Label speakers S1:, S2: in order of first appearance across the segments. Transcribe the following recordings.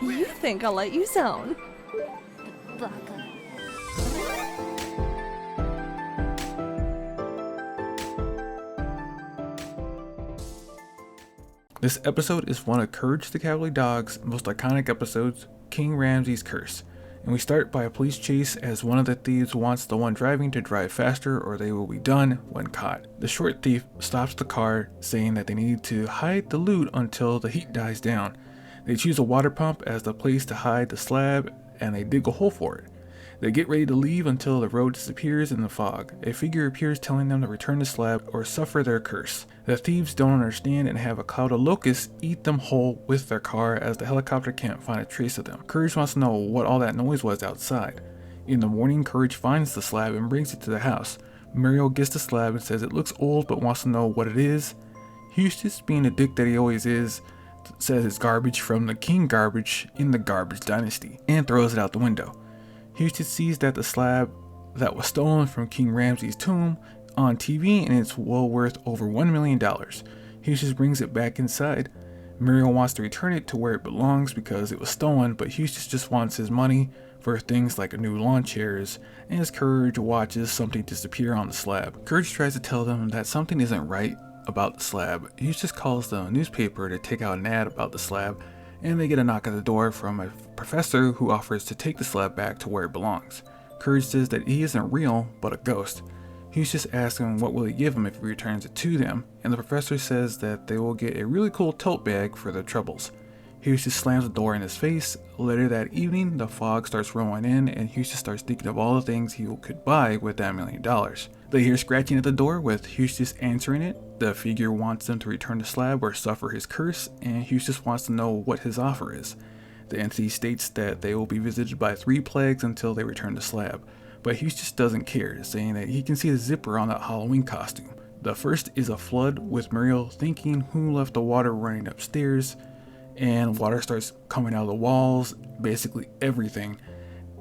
S1: You think I'll let you zone?
S2: Baka.
S3: This episode is one of Courage the Cowardly Dog's most iconic episodes, King Ramses' Curse. And we start by a police chase as one of the thieves wants the one driving to drive faster or they will be done when caught. The short thief stops the car saying that they need to hide the loot until the heat dies down. They choose a water pump as the place to hide the slab and they dig a hole for it. They get ready to leave until the road disappears in the fog. A figure appears telling them to return the slab or suffer their curse. The thieves don't understand and have a cloud of locusts eat them whole with their car as the helicopter can't find a trace of them. Courage wants to know what all that noise was outside. In the morning, Courage finds the slab and brings it to the house. Muriel gets the slab and says it looks old but wants to know what it is. Eustace, being the dick that he always is, says it's garbage from the king garbage in the garbage dynasty and throws it out the window. Eustace sees that the slab that was stolen from King Ramses' tomb on TV and it's well worth over $1 million. Eustace brings it back inside. Muriel wants to return it to where it belongs because it was stolen, but Eustace just wants his money for things like new lawn chairs, and as Courage watches something disappear on the slab. Courage tries to tell them that something isn't right about the slab. Eustace calls the newspaper to take out an ad about the slab, and they get a knock at the door from a professor who offers to take the slab back to where it belongs. Courage says that he isn't real, but a ghost. Eustace asks him what will he give him if he returns it to them, and the professor says that they will get a really cool tote bag for their troubles. Eustace slams the door in his face. Later that evening, the fog starts rolling in, and Eustace starts thinking of all the things he could buy with that $1 million. They hear scratching at the door with Eustace answering it. The figure wants them to return the slab or suffer his curse, and Eustace wants to know what his offer is. The entity states that they will be visited by 3 plagues until they return the slab, but Eustace doesn't care, saying that he can see the zipper on that Halloween costume. The first is a flood, with Muriel thinking who left the water running upstairs, and water starts coming out of the walls, basically everything,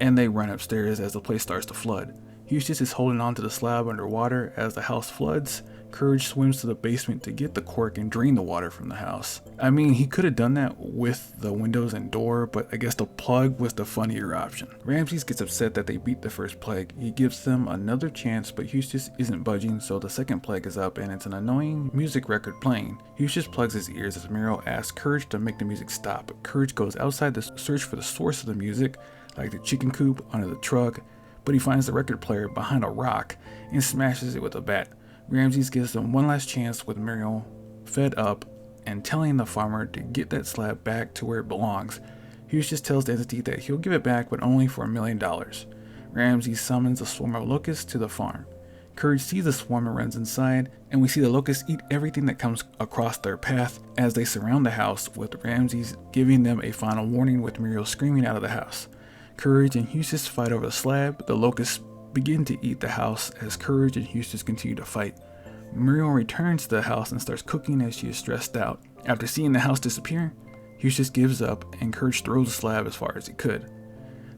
S3: and they run upstairs as the place starts to flood. Eustace is holding on to the slab underwater as the house floods. Courage swims to the basement to get the cork and drain the water from the house. I mean, he could have done that with the windows and door, but I guess the plug was the funnier option. Ramses gets upset that they beat the first plague. He gives them another chance, but Eustace isn't budging, so the second plague is up and it's an annoying music record playing. Eustace plugs his ears as Muriel asks Courage to make the music stop. Courage goes outside to search for the source of the music, like the chicken coop under the truck, but he finds the record player behind a rock and smashes it with a bat. Ramses gives them one last chance with Muriel fed up and telling the farmer to get that slab back to where it belongs. Eustace tells the entity that he'll give it back, but only for $1 million. Ramses summons a swarm of locusts to the farm. Courage sees the swarm and runs inside, and we see the locusts eat everything that comes across their path as they surround the house, with Ramses giving them a final warning with Muriel screaming out of the house. Courage and Eustace fight over the slab. The locusts begin to eat the house as Courage and Eustace continue to fight. Muriel returns to the house and starts cooking as she is stressed out. After seeing the house disappear, Eustace gives up and Courage throws the slab as far as he could.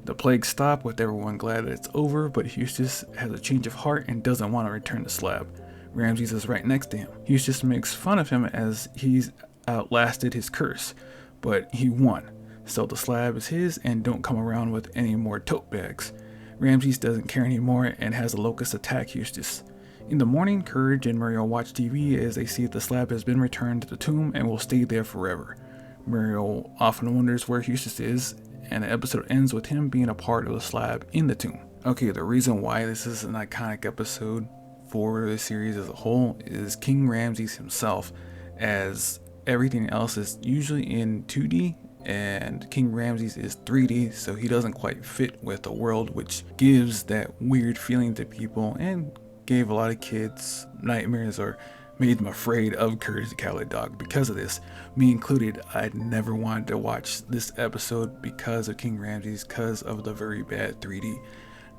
S3: The plagues stop with everyone glad that it's over, but Eustace has a change of heart and doesn't want to return the slab. Ramses is right next to him. Eustace makes fun of him as he's outlasted his curse, but he won. So the slab is his and don't come around with any more tote bags. Ramses doesn't care anymore and has the locusts attack Eustace. In the morning, Courage and Muriel watch TV as they see that the slab has been returned to the tomb and will stay there forever. Muriel often wonders where Eustace is, and the episode ends with him being a part of the slab in the tomb. Okay, the reason why this is an iconic episode for the series as a whole is King Ramses himself, as everything else is usually in 2D and King Ramses is 3D, so he doesn't quite fit with the world, which gives that weird feeling to people and gave a lot of kids nightmares or made them afraid of Courage the Cowardly Dog because of this. Me included, I never wanted to watch this episode because of King Ramses, because of the very bad 3D.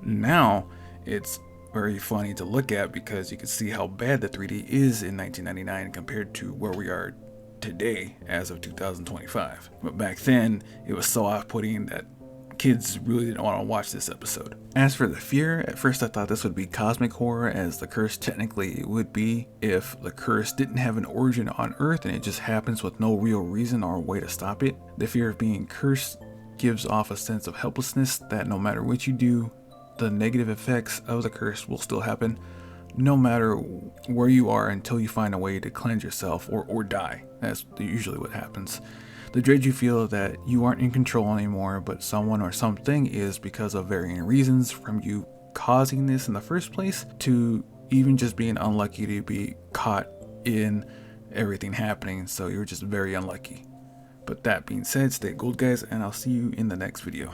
S3: Now, it's very funny to look at because you can see how bad the 3D is in 1999 compared to where we are today as of 2025. But back then, it was so off-putting that kids really didn't want to watch this episode. As for the fear, at first I thought this would be cosmic horror, as the curse technically would be if the curse didn't have an origin on Earth and it just happens with no real reason or way to stop it. The fear of being cursed gives off a sense of helplessness that no matter what you do, the negative effects of the curse will still happen, no matter where you are, until you find a way to cleanse yourself or die. That's usually what happens. The dread you feel that you aren't in control anymore, but someone or something is, because of varying reasons, from you causing this in the first place to even just being unlucky to be caught in everything happening, so you're just very unlucky. But that being said, stay gold guys, and I'll see you in the next video.